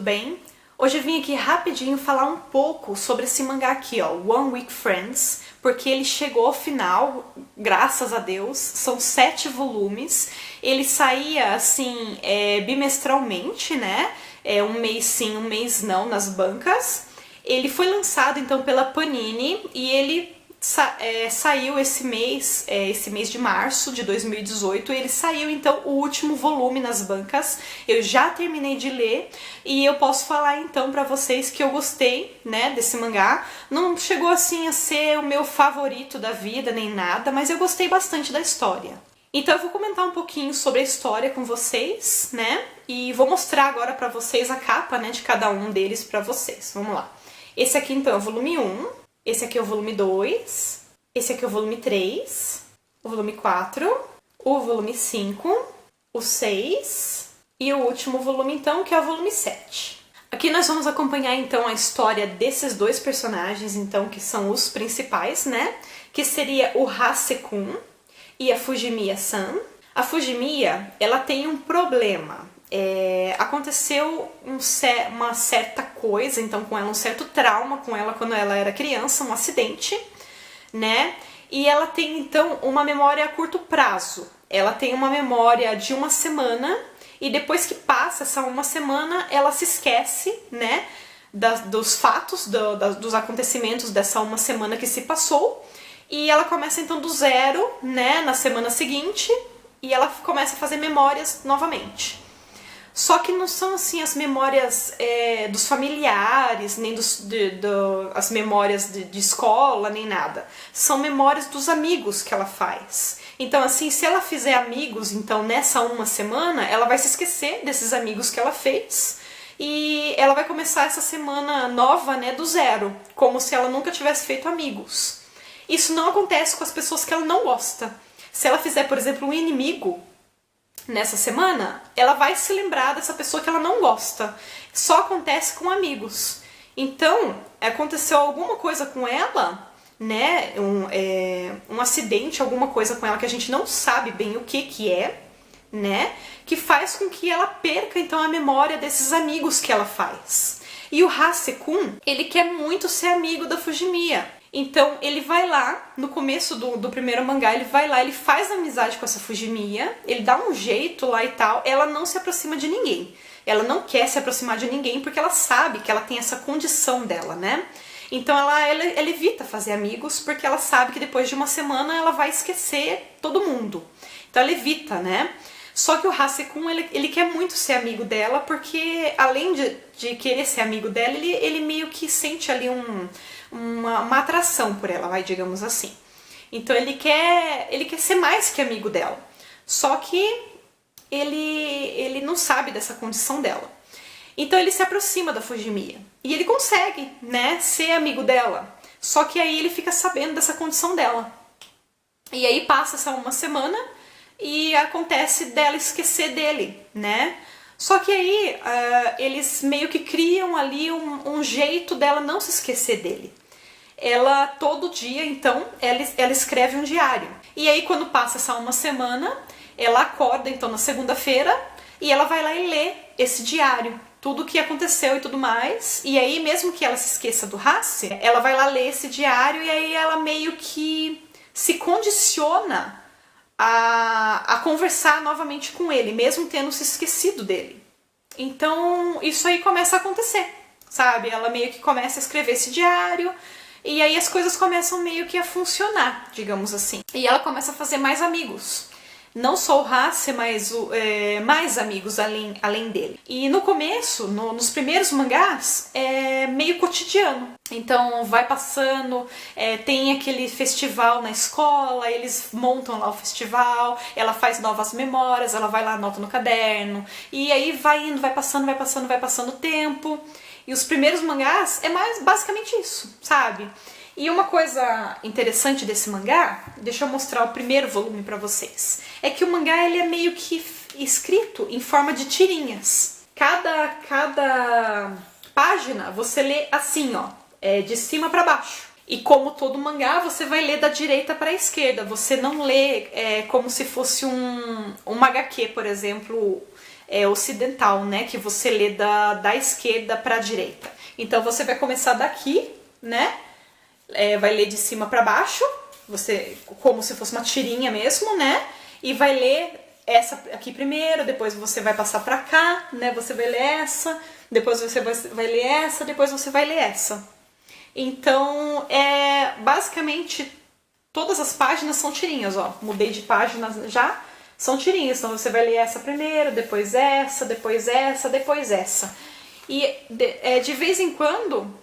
bem? Hoje eu vim aqui rapidinho falar um pouco sobre esse mangá aqui, ó, One Week Friends, porque ele chegou ao final, graças a Deus, são 7 volumes, ele saía assim, bimestralmente, né, um mês sim, um mês não, nas bancas. Ele foi lançado então pela Panini e ele saiu esse mês de março de 2018, ele saiu então o último volume nas bancas. Eu já terminei de ler e eu posso falar então pra vocês que eu gostei, né, desse mangá. Não chegou assim a ser o meu favorito da vida nem nada, mas eu gostei bastante da história. Então eu vou comentar um pouquinho sobre a história com vocês, né, e vou mostrar agora pra vocês a capa, né, de cada um deles pra vocês. Vamos lá. Esse aqui então é o volume 1. Esse aqui é o volume 2, esse aqui é o volume 3, o volume 4, o volume 5, o 6 e o último volume então, que é o volume 7. Aqui nós vamos acompanhar então a história desses dois personagens então, que são os principais, né? Que seria o Hasekun e a Fujimiya-san. A Fujimiya, ela tem um problema. Aconteceu uma certa coisa, então com ela, um certo trauma com ela quando ela era criança, um acidente, né? E ela tem então uma memória a curto prazo. Ela tem uma memória de uma semana e depois que passa essa uma semana, ela se esquece, né? Dos fatos, dos acontecimentos dessa uma semana que se passou. E ela começa então do zero, né? Na semana seguinte, e ela começa a fazer memórias novamente. Só que não são assim as memórias dos familiares, nem as memórias de escola, nem nada. São memórias dos amigos que ela faz. Então assim, se ela fizer amigos então nessa uma semana, ela vai se esquecer desses amigos que ela fez. E ela vai começar essa semana nova, né, do zero, como se ela nunca tivesse feito amigos. Isso não acontece com as pessoas que ela não gosta. Se ela fizer, por exemplo, um inimigo nessa semana, ela vai se lembrar dessa pessoa que ela não gosta. Só acontece com amigos. Então, aconteceu alguma coisa com ela, né? Um acidente, alguma coisa com ela que a gente não sabe bem o que é, né? Que faz com que ela perca, então, a memória desses amigos que ela faz. E o Hasekun, ele quer muito ser amigo da Fujimiya. Então ele vai lá, no começo do primeiro mangá, ele vai lá, ele faz amizade com essa Fujimiya, ele dá um jeito lá e tal, ela não se aproxima de ninguém. Ela não quer se aproximar de ninguém porque ela sabe que ela tem essa condição dela, né? Então ela evita fazer amigos porque ela sabe que depois de uma semana ela vai esquecer todo mundo. Então ela evita, né? Só que o Hasekun, ele quer muito ser amigo dela porque, além de querer ser amigo dela, ele meio que sente ali uma atração por ela, digamos assim. Então ele quer ser mais que amigo dela. Só que ele não sabe dessa condição dela. Então ele se aproxima da Fujimiya. E ele consegue, né, ser amigo dela. Só que aí ele fica sabendo dessa condição dela. E aí passa essa uma semana e acontece dela esquecer dele, né? Só que aí eles meio que criam ali um jeito dela não se esquecer dele. Ela, todo dia, então, ela escreve um diário. E aí, quando passa essa uma semana, ela acorda, então, na segunda-feira, e ela vai lá e lê esse diário. Tudo o que aconteceu e tudo mais. E aí, mesmo que ela se esqueça do Hase, ela vai lá ler esse diário e aí ela meio que se condiciona a conversar novamente com ele, mesmo tendo se esquecido dele. Então, isso aí começa a acontecer, sabe? Ela meio que começa a escrever esse diário. E aí as coisas começam meio que a funcionar, digamos assim. E ela começa a fazer mais amigos. Não só o Hase, mas mais amigos além dele. E no começo, nos primeiros mangás, é meio cotidiano. Então vai passando, tem aquele festival na escola, eles montam lá o festival, ela faz novas memórias, ela vai lá, anota no caderno. E aí vai indo, vai passando o tempo. E os primeiros mangás é basicamente isso, sabe? E uma coisa interessante desse mangá, deixa eu mostrar o primeiro volume pra vocês, é que o mangá ele é meio que escrito em forma de tirinhas. Cada página você lê assim, ó, de cima pra baixo. E como todo mangá, você vai ler da direita para a esquerda. Você não lê como se fosse um HQ, por exemplo, ocidental, né? Que você lê da esquerda para a direita. Então você vai começar daqui, né? Vai ler de cima para baixo, você como se fosse uma tirinha mesmo, né? E vai ler essa aqui primeiro, depois você vai passar para cá, né? Você vai ler essa, depois você vai ler essa, depois você vai ler essa. Então, basicamente todas as páginas são tirinhas, ó. Mudei de página já, são tirinhas. Então você vai ler essa primeiro, depois essa, depois essa, depois essa. E de vez em quando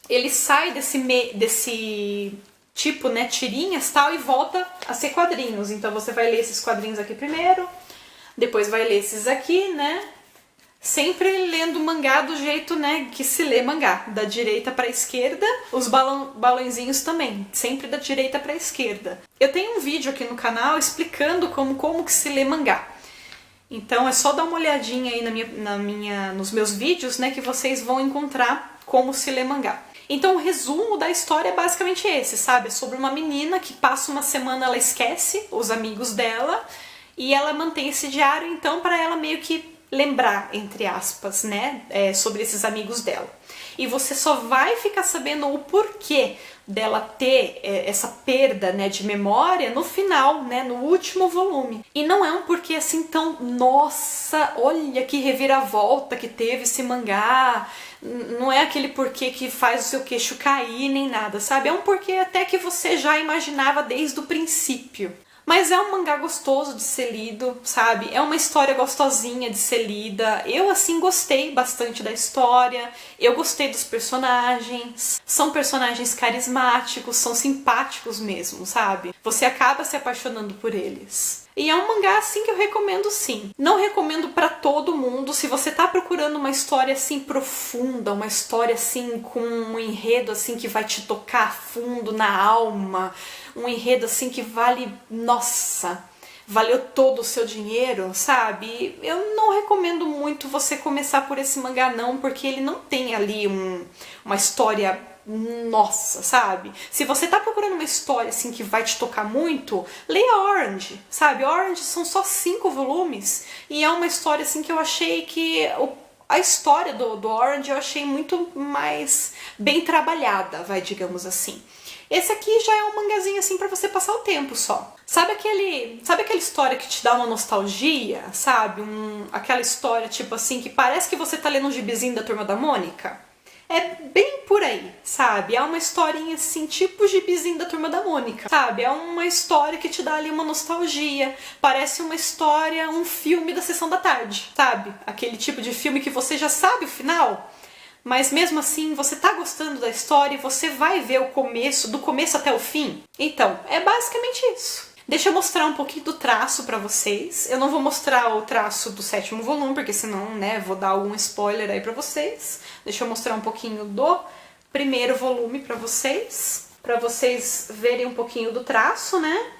ele sai desse tipo, né, tirinhas tal, e volta a ser quadrinhos. Então você vai ler esses quadrinhos aqui primeiro, depois vai ler esses aqui, né? Sempre lendo mangá do jeito, né, que se lê mangá, da direita para a esquerda, os balãozinhos também, sempre da direita para a esquerda. Eu tenho um vídeo aqui no canal explicando como que se lê mangá. Então é só dar uma olhadinha aí nos meus vídeos, né, que vocês vão encontrar como se lê mangá. Então o resumo da história é basicamente esse, sabe? É sobre uma menina que passa uma semana, ela esquece os amigos dela e ela mantém esse diário, então, para ela meio que lembrar, entre aspas, né, sobre esses amigos dela. E você só vai ficar sabendo o porquê dela ter essa perda, né, de memória no final, né, no último volume. E não é um porquê assim tão, nossa, olha que reviravolta que teve esse mangá. Não é aquele porquê que faz o seu queixo cair nem nada, sabe? É um porquê até que você já imaginava desde o princípio. Mas é um mangá gostoso de ser lido, sabe? É uma história gostosinha de ser lida. Eu, assim, gostei bastante da história. Eu gostei dos personagens. São personagens carismáticos, são simpáticos mesmo, sabe? Você acaba se apaixonando por eles. E é um mangá, assim, que eu recomendo sim. Não recomendo pra todo mundo. Se você tá procurando uma história, assim, profunda, uma história, assim, com um enredo, assim, que vai te tocar fundo na alma, um enredo, assim, que vale, nossa, valeu todo o seu dinheiro, sabe? Eu não recomendo muito você começar por esse mangá, não, porque ele não tem ali uma história, nossa, sabe? Se você tá procurando uma história, assim, que vai te tocar muito, leia Orange, sabe? Orange são só 5 volumes e é uma história, assim, que eu achei que a história do Orange eu achei muito mais bem trabalhada, digamos assim. Esse aqui já é um mangazinho assim pra você passar o tempo só. Sabe aquela história que te dá uma nostalgia, sabe? Aquela história tipo assim que parece que você tá lendo um gibizinho da Turma da Mônica? É bem por aí, sabe? É uma historinha assim, tipo gibizinho da Turma da Mônica, sabe? É uma história que te dá ali uma nostalgia. Parece uma história, um filme da Sessão da Tarde, sabe? Aquele tipo de filme que você já sabe o final, mas mesmo assim você tá gostando da história e você vai ver o começo, do começo até o fim. Então, é basicamente isso. Deixa eu mostrar um pouquinho do traço pra vocês. Eu não vou mostrar o traço do 7º volume, porque senão, né, vou dar algum spoiler aí pra vocês. Deixa eu mostrar um pouquinho do 1º volume pra vocês verem um pouquinho do traço, né?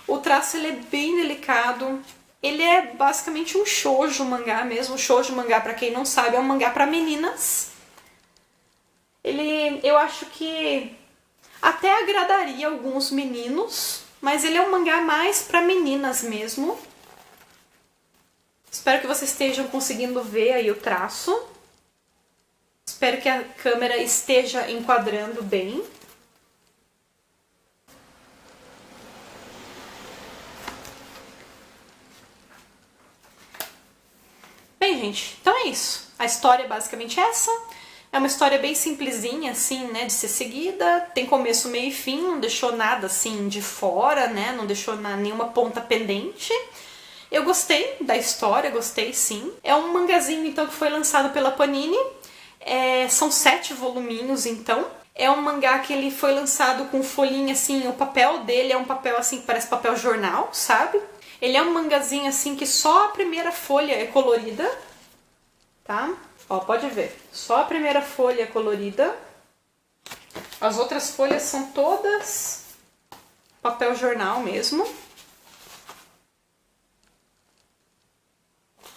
O traço, ele é bem delicado. Ele é basicamente um shoujo mangá mesmo. Shoujo mangá, pra quem não sabe, é um mangá pra meninas. Eu acho que até agradaria alguns meninos, mas ele é um mangá mais pra meninas mesmo. Espero que vocês estejam conseguindo ver aí o traço. Espero que a câmera esteja enquadrando bem. Bem, gente, então é isso. A história é basicamente essa. É uma história bem simplesinha, assim, né, de ser seguida. Tem começo, meio e fim, não deixou nada, assim, de fora, né, não deixou nenhuma ponta pendente. Eu gostei da história, gostei sim. É um mangazinho, então, que foi lançado pela Panini. São 7 voluminhos, então. É um mangá que ele foi lançado com folhinha, assim, o papel dele é um papel, assim, que parece papel jornal, sabe? Ele é um mangazinho, assim, que só a primeira folha é colorida, tá? Ó, pode ver. Só a primeira folha é colorida. As outras folhas são todas papel jornal mesmo.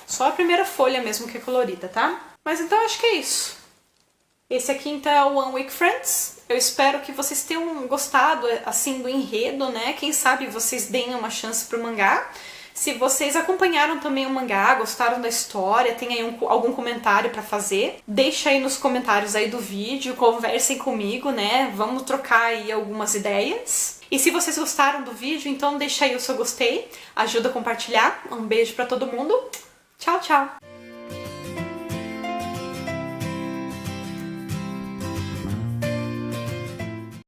Só a primeira folha mesmo que é colorida, tá? Mas então acho que é isso. Esse aqui então é o One Week Friends. Eu espero que vocês tenham gostado, assim, do enredo, né? Quem sabe vocês deem uma chance pro mangá. Se vocês acompanharam também o mangá, gostaram da história, tem aí algum comentário pra fazer, deixa aí nos comentários aí do vídeo, conversem comigo, né? Vamos trocar aí algumas ideias. E se vocês gostaram do vídeo, então deixa aí o seu gostei, ajuda a compartilhar. Um beijo pra todo mundo. Tchau, tchau!